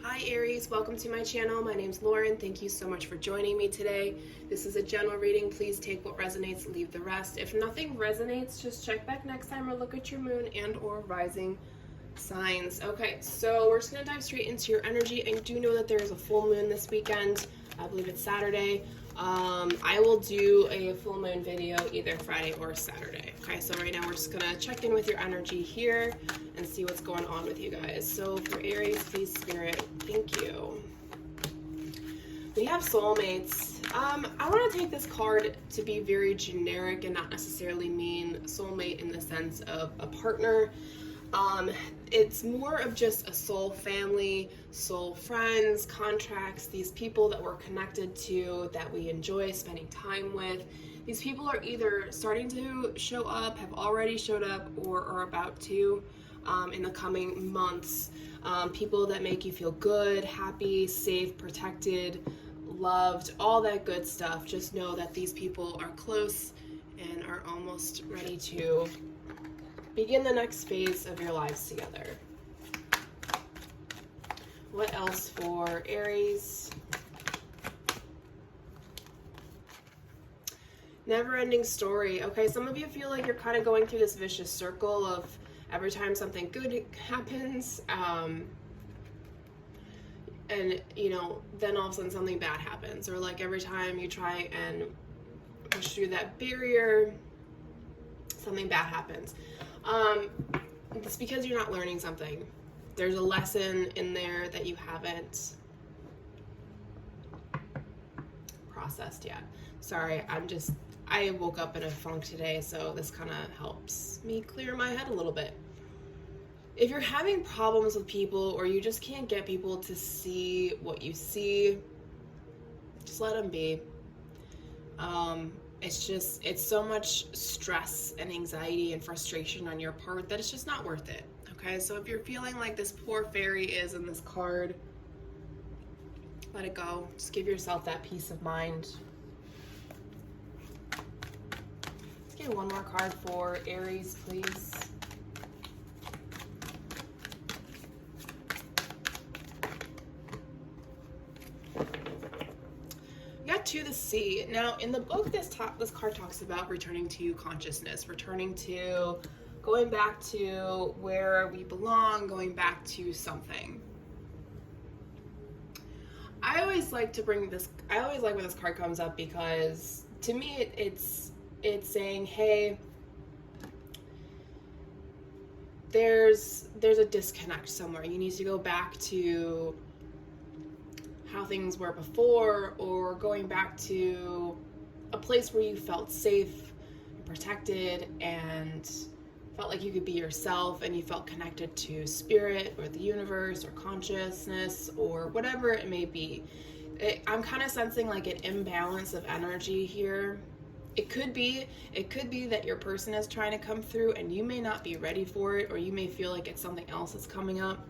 Hi Aries, welcome to my channel. My name's Lauren. Thank you so much for joining me today. This is a general reading. Please take what resonates, leave the rest. If nothing resonates, just check back next time or look at your moon and or rising signs. Okay, so we're just gonna dive straight into your energy. I do know that there is a full moon this weekend. I believe it's Saturday. I will do a full moon video either Friday or Saturday. Okay, so right now we're just gonna check in with your energy here and see what's going on with you guys. So for Aries, please Spirit, thank you. We have soulmates. I want to take this card to be very generic and not necessarily mean soulmate in the sense of a partner. It's more of just a soul family, soul friends, contracts, these people that we're connected to, that we enjoy spending time with. These people are either starting to show up, have already showed up, or are about to in the coming months. People that make you feel good, happy, safe, protected, loved, all that good stuff. Just know that these people are close and are almost ready to begin the next phase of your lives together. What else for Aries? Never-ending story. Okay, some of you feel like you're kind of going through this vicious circle of every time something good happens, and you know, then all of a sudden something bad happens, or like every time you try and push through that barrier, something bad happens. It's because you're not learning something. There's a lesson in there that you haven't processed yet. Sorry, I woke up in a funk today, so this kind of helps me clear my head a little bit. If you're having problems with people, or you just can't get people to see what you see, just let them be. It's so much stress and anxiety and frustration on your part that it's just not worth it. Okay, so if you're feeling like this poor fairy is in this card, let it go. Just give yourself that peace of mind. Let's get one more card for Aries, please. To the sea. Now in the book, this card talks about returning to consciousness, returning to going back to where we belong, going back to something. I always like when this card comes up, because to me it's saying, hey, there's a disconnect somewhere. You need to go back to how things were before, or going back to a place where you felt safe and protected and felt like you could be yourself, and you felt connected to spirit or the universe or consciousness or whatever it may be. I'm kind of sensing like an imbalance of energy here. It could be that your person is trying to come through and you may not be ready for it, or you may feel like it's something else that's coming up.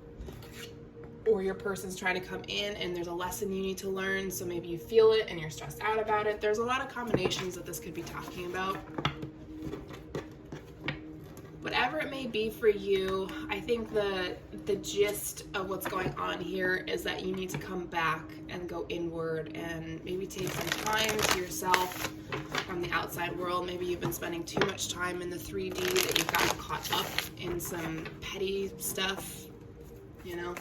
Or your person's trying to come in and there's a lesson you need to learn, so maybe you feel it and you're stressed out about it. There's a lot of combinations that this could be talking about. Whatever it may be for you, I think the gist of what's going on here is that you need to come back and go inward and maybe take some time to yourself from the outside world. Maybe you've been spending too much time in the 3D, that you've gotten caught up in some petty stuff, you know?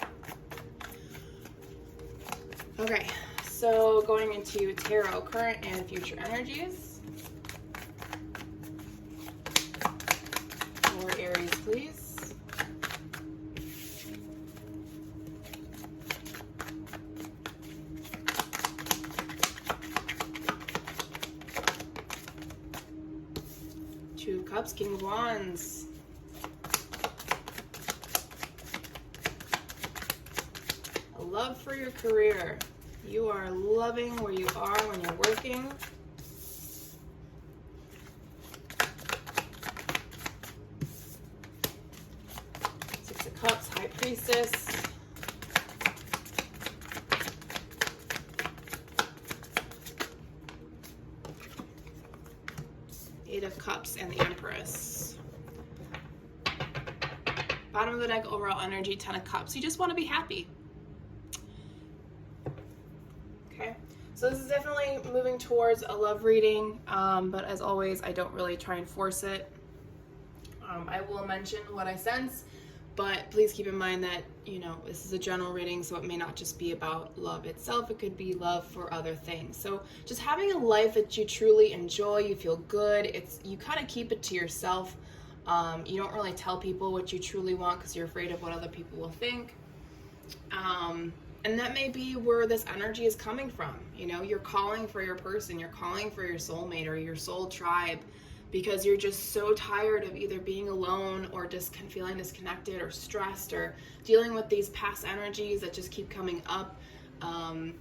Okay, so going into tarot, current and future energies. For Aries, please. Two of Cups, King of Wands. A love for your career. You are loving where you are when you're working. Six of Cups, High Priestess. Eight of Cups and the Empress. Bottom of the deck, overall energy, Ten of Cups. You just want to be happy. Okay, so this is definitely moving towards a love reading, but as always, I don't really try and force it. I will mention what I sense, but please keep in mind that, you know, this is a general reading, so it may not just be about love itself. It could be love for other things. So just having a life that you truly enjoy, you feel good, you kind of keep it to yourself. You don't really tell people what you truly want because you're afraid of what other people will think. And that may be where this energy is coming from. You know, you're calling for your person, you're calling for your soulmate or your soul tribe, because you're just so tired of either being alone or just feeling disconnected or stressed or dealing with these past energies that just keep coming up. And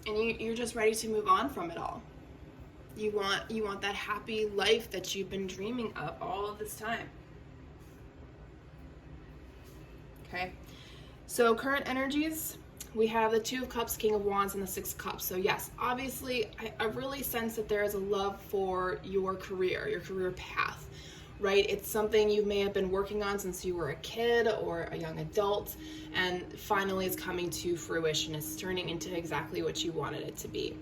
you're just ready to move on from it all. You want that happy life that you've been dreaming of all of this time. Okay, so current energies, we have the Two of Cups, King of Wands, and the Six of Cups. So yes, obviously, I really sense that there is a love for your career path, right? It's something you may have been working on since you were a kid or a young adult, and finally it's coming to fruition. It's turning into exactly what you wanted it to be.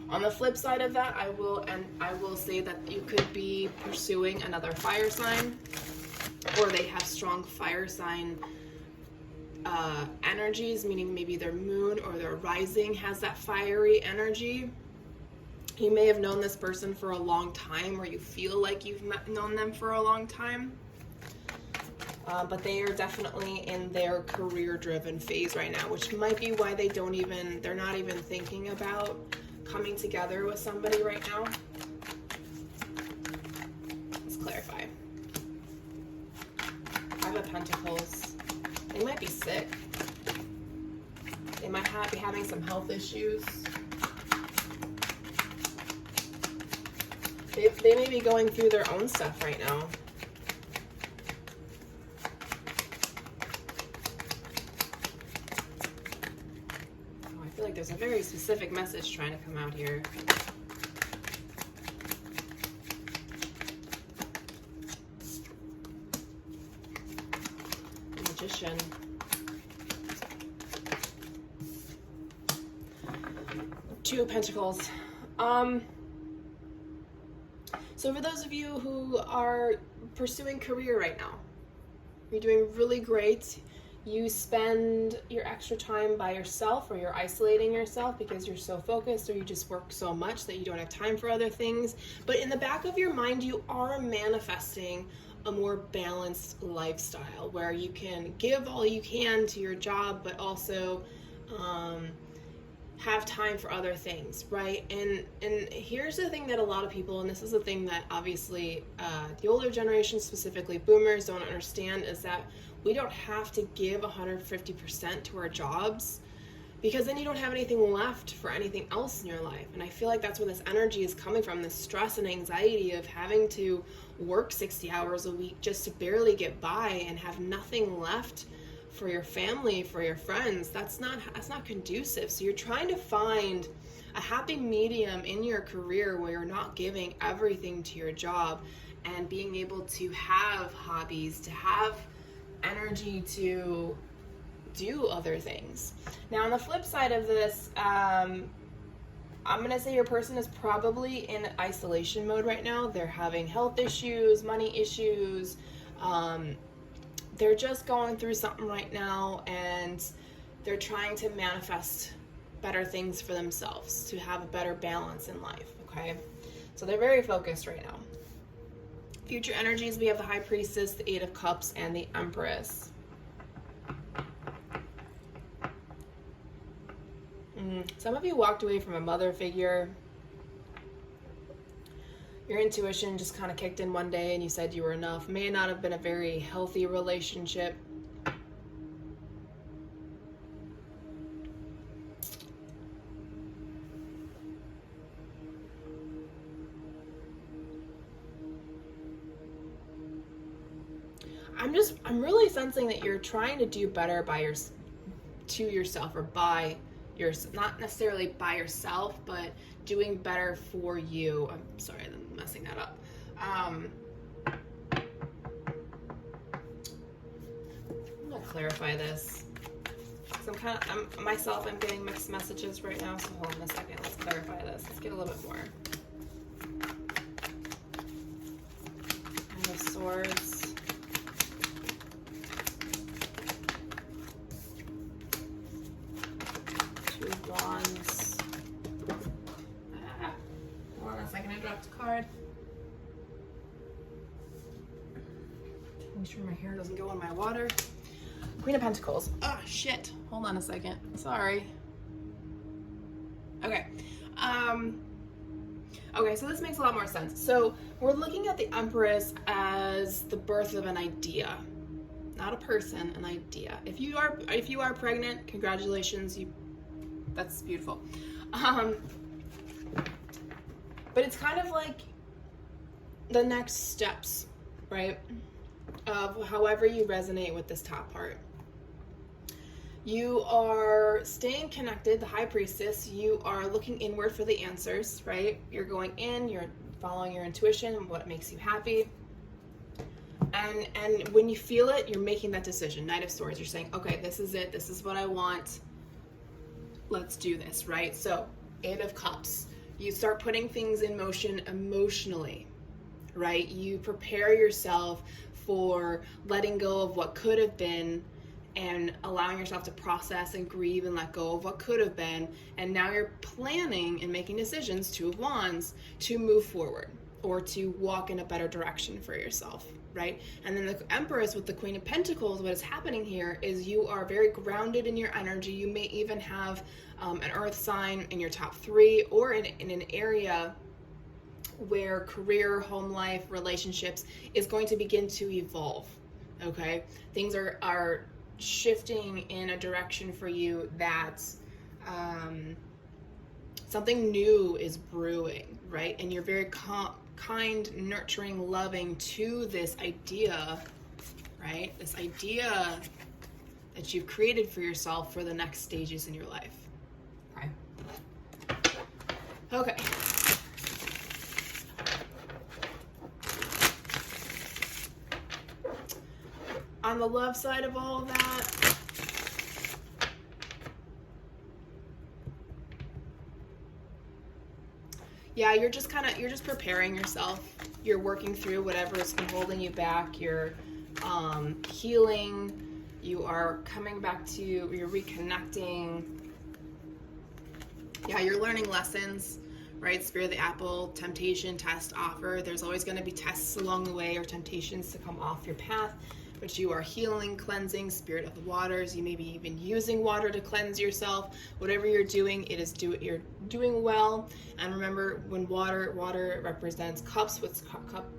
On the flip side of that, I will say that you could be pursuing another fire sign, or they have strong fire sign energies, meaning maybe their moon or their rising has that fiery energy. You may have known this person for a long time, or you feel like you've known them for a long time, but they are definitely in their career-driven phase right now, which might be why they're not even thinking about coming together with somebody right now. Let's clarify. Five of Pentacles. They might be sick. They might be having some health issues. They may be going through their own stuff right now. Oh, I feel like there's a very specific message trying to come out here. Magician. Two of Pentacles. So for those of you who are pursuing career right now, you're doing really great. You spend your extra time by yourself, or you're isolating yourself because you're so focused, or you just work so much that you don't have time for other things. But in the back of your mind, you are manifesting a more balanced lifestyle where you can give all you can to your job, but also have time for other things, right? And here's the thing that a lot of people, and this is the thing that obviously the older generation, specifically boomers, don't understand, is that we don't have to give 150% to our jobs, because then you don't have anything left for anything else in your life. And I feel like that's where this energy is coming from, this stress and anxiety of having to work 60 hours a week just to barely get by and have nothing left for your family, for your friends. That's not conducive. So you're trying to find a happy medium in your career where you're not giving everything to your job, and being able to have hobbies, to have energy to do other things. Now on the flip side of this, I'm gonna say your person is probably in isolation mode right now. They're having health issues, money issues, they're just going through something right now, and they're trying to manifest better things for themselves, to have a better balance in life, okay? So they're very focused right now. Future energies, we have the High Priestess, the Eight of Cups, and the Empress. Some of you walked away from a mother figure. Your intuition just kind of kicked in one day and you said you were enough. May not have been a very healthy relationship. I'm really sensing that you're trying to do better to yourself, or not necessarily by yourself, but doing better for you. I'm sorry, I'm messing that up. I'm gonna clarify this. So I'm getting mixed messages right now, so hold on a second. Let's clarify this. Let's get a little bit more. Nine of Swords. Two of Wands. Hold on a second, I dropped a card. Make sure my hair doesn't go in my water. Queen of Pentacles. Oh, shit. Hold on a second. Sorry. Okay. Okay, so this makes a lot more sense. So we're looking at the Empress as the birth of an idea. Not a person, an idea. If you are pregnant, congratulations. That's beautiful. But it's kind of like the next steps, right? Of however you resonate with this top part. You are staying connected, the High Priestess. You are looking inward for the answers, right? You're going in, you're following your intuition, what makes you happy. And when you feel it, you're making that decision. Knight of Swords, you're saying, okay, this is it. This is what I want. Let's do this, right? So, Eight of Cups. You start putting things in motion emotionally, right? You prepare yourself for letting go of what could have been and allowing yourself to process and grieve and let go of what could have been. And now you're planning and making decisions, Two of Wands, to move forward or to walk in a better direction for yourself, right? And then the Empress with the Queen of Pentacles, what is happening here is you are very grounded in your energy. You may even have an earth sign in your top 3 or in an area where career, home life, relationships is going to begin to evolve, okay? Things are shifting in a direction for you that something new is brewing, right? And you're very kind, nurturing, loving to this idea, right? This idea that you've created for yourself for the next stages in your life, okay? Okay. On the love side of all of that, yeah, you're just preparing yourself. You're working through whatever has been holding you back. You're healing. You are coming back to, you're reconnecting. Yeah, you're learning lessons, right? Spirit of the Apple, temptation, test, offer. There's always going to be tests along the way or temptations to come off your path. But you are healing, cleansing, Spirit of the Waters. You may be even using water to cleanse yourself. Whatever you're doing, you're doing well. And remember, when water represents cups,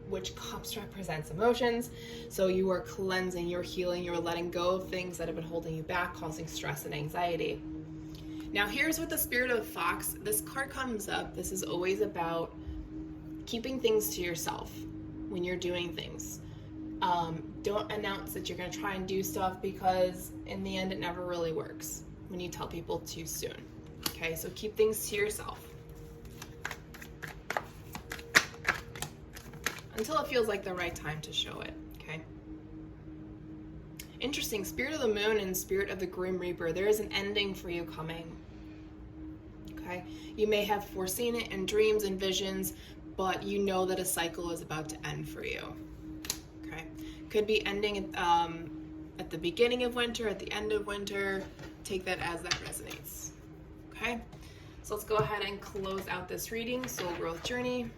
which cups represents emotions. So you are cleansing, you're healing, you're letting go of things that have been holding you back, causing stress and anxiety. Now here's with the Spirit of the Fox. This card comes up. This is always about keeping things to yourself when you're doing things. Don't announce that you're going to try and do stuff, because in the end it never really works when you tell people too soon. Okay, so keep things to yourself until it feels like the right time to show it. Okay. Interesting. Spirit of the Moon and Spirit of the Grim Reaper. There is an ending for you coming. Okay. You may have foreseen it in dreams and visions, but you know that a cycle is about to end for you. Could be ending at the beginning of winter, at the end of winter. Take that as that resonates. Okay, so let's go ahead and close out this reading. Soul Growth Journey.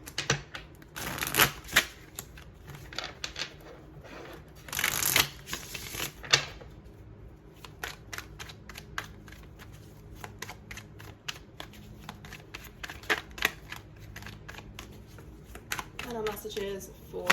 Final messages for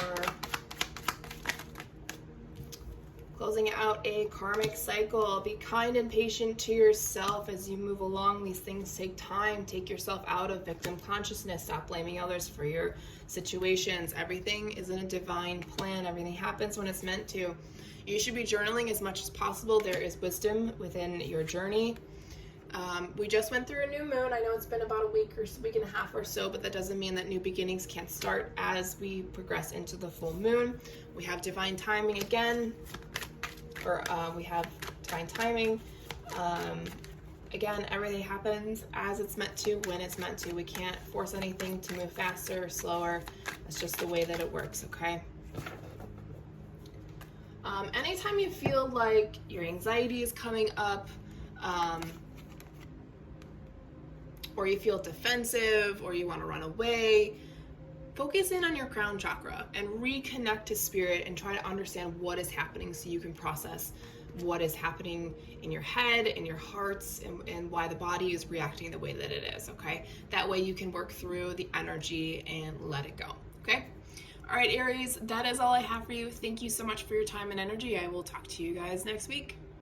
closing out a karmic cycle. Be kind and patient to yourself as you move along. These things take time. Take yourself out of victim consciousness. Stop blaming others for your situations. Everything is in a divine plan. Everything happens when it's meant to. You should be journaling as much as possible. There is wisdom within your journey. We just went through a new moon. I know it's been about a week and a half or so, but that doesn't mean that new beginnings can't start as we progress into the full moon. We have divine timing again. We have divine timing Again, everything happens as it's meant to, when it's meant to. We can't force anything to move faster or slower. That's just the way that it works, okay? Anytime you feel like your anxiety is coming up, or you feel defensive, or you want to run away, focus in on your crown chakra and reconnect to spirit and try to understand what is happening so you can process what is happening in your head, in your hearts, and why the body is reacting the way that it is, okay? That way you can work through the energy and let it go, okay? All right, Aries, that is all I have for you. Thank you so much for your time and energy. I will talk to you guys next week.